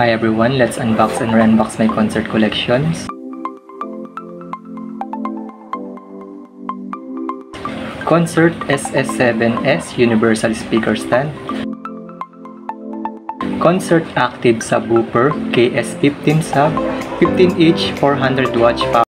Hi everyone, let's unbox and re-unbox my concert collections. Concert SS7S Universal Speaker Stand. Concert Active Subwoofer KS15 Sub 15-inch 400 watts power.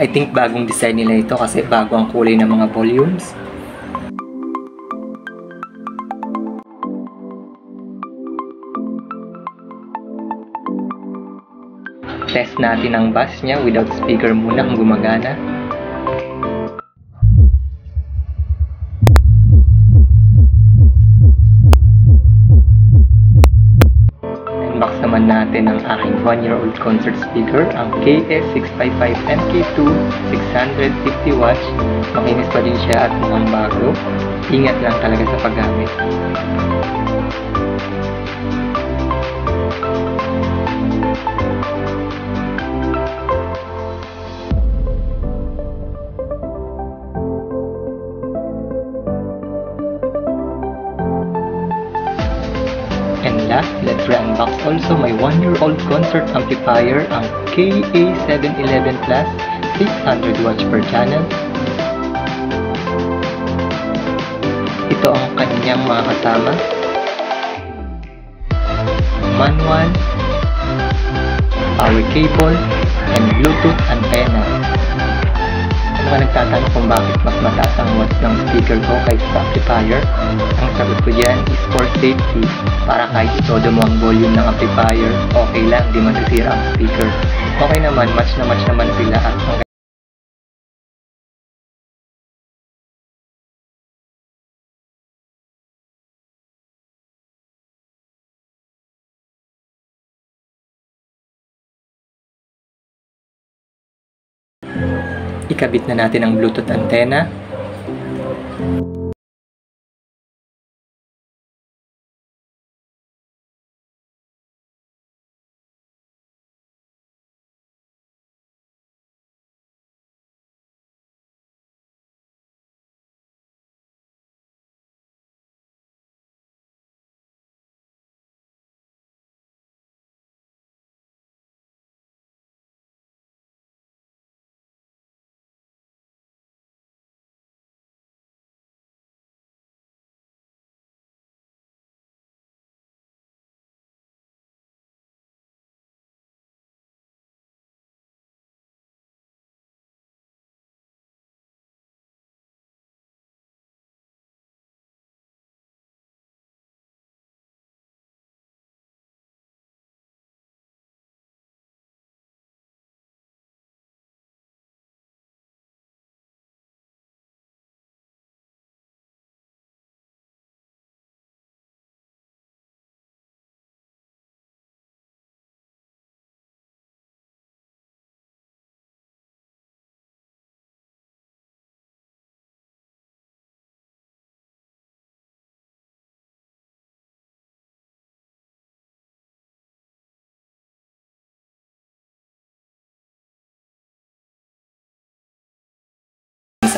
I think bagong design nila ito kasi bago ang kulay ng mga volumes. Test natin ang bass niya without speaker muna kung gumagana. Unbox naman natin ang aking 1-year-old concert speaker, ang KS655 MK2 650 watts. Makinis pa din siya at mukhang bago. Ingat lang talaga sa paggamit. And last, let's re-unbox also my 1-year-old concert amplifier, ang KA711 Plus 600 watts per channel. Ito ang kanyang mga kasama: manual, power cable, and Bluetooth antenna. Mga nagtatanong kung bakit mas mataas ang watts ng speaker ko kaysa sa amplifier, ang sagot ko dyan is for safety. Para kahit itodo mo ang volume ng amplifier, okay lang, di masisira ang speaker. Okay naman, match na match naman sila at ang Ikabit na natin ang Bluetooth antenna.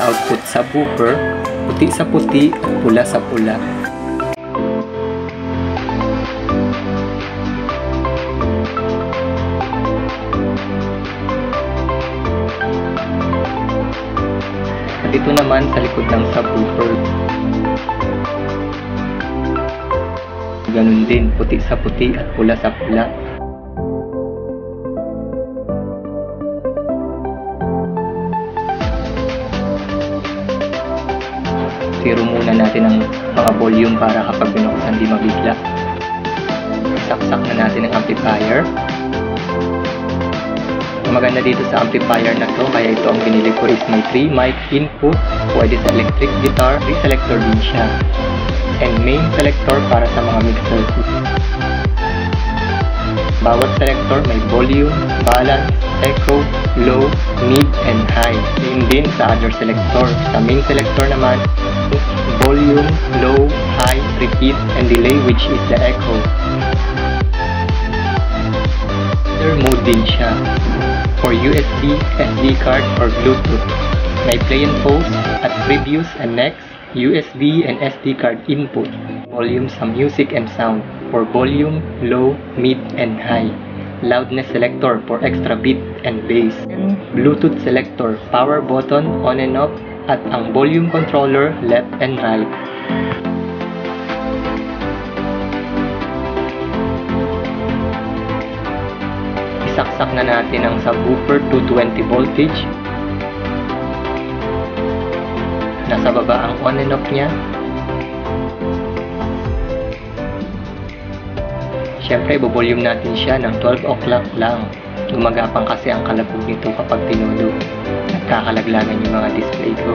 Output subwoofer, puti sa puti at pula sa pula. At ito naman sa likod ng subwoofer. Ganun din, puti sa puti at pula sa pula. Zero muna natin ang mga volume para kapag binuksan di mabigla. Saksak na natin ang amplifier. Ang maganda dito sa amplifier na to, kaya ito ang binili ko, is may 3 mic input, pwede sa electric guitar, 3 selector din siya, and main selector para sa mga mixer. Bawat selector may volume, balance, echo, low, mid, and high. Same din sa other selector. Sa main selector naman, volume, low, high, repeat, and delay, which is the echo. Other mode din siya for USB, SD card, or Bluetooth. May play and pause at previous and next, USB and SD card input. Volume sa music and sound for volume, low, mid, and high. Loudness selector for extra beat and bass. Bluetooth selector, power button on and off, at ang volume controller left and right. Isaksak na natin ang subwoofer to 20 voltage. Nasa baba ang on and off niya. Siyempre, ibo-volume natin siya ng 12 o'clock lang. Gumagapang kasi ang kalabog nito kapag tinulo. Nagkakalaglagan yung mga display ko.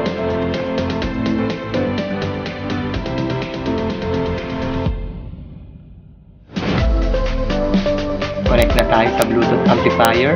Connect na tayo sa Bluetooth amplifier.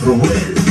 Romuel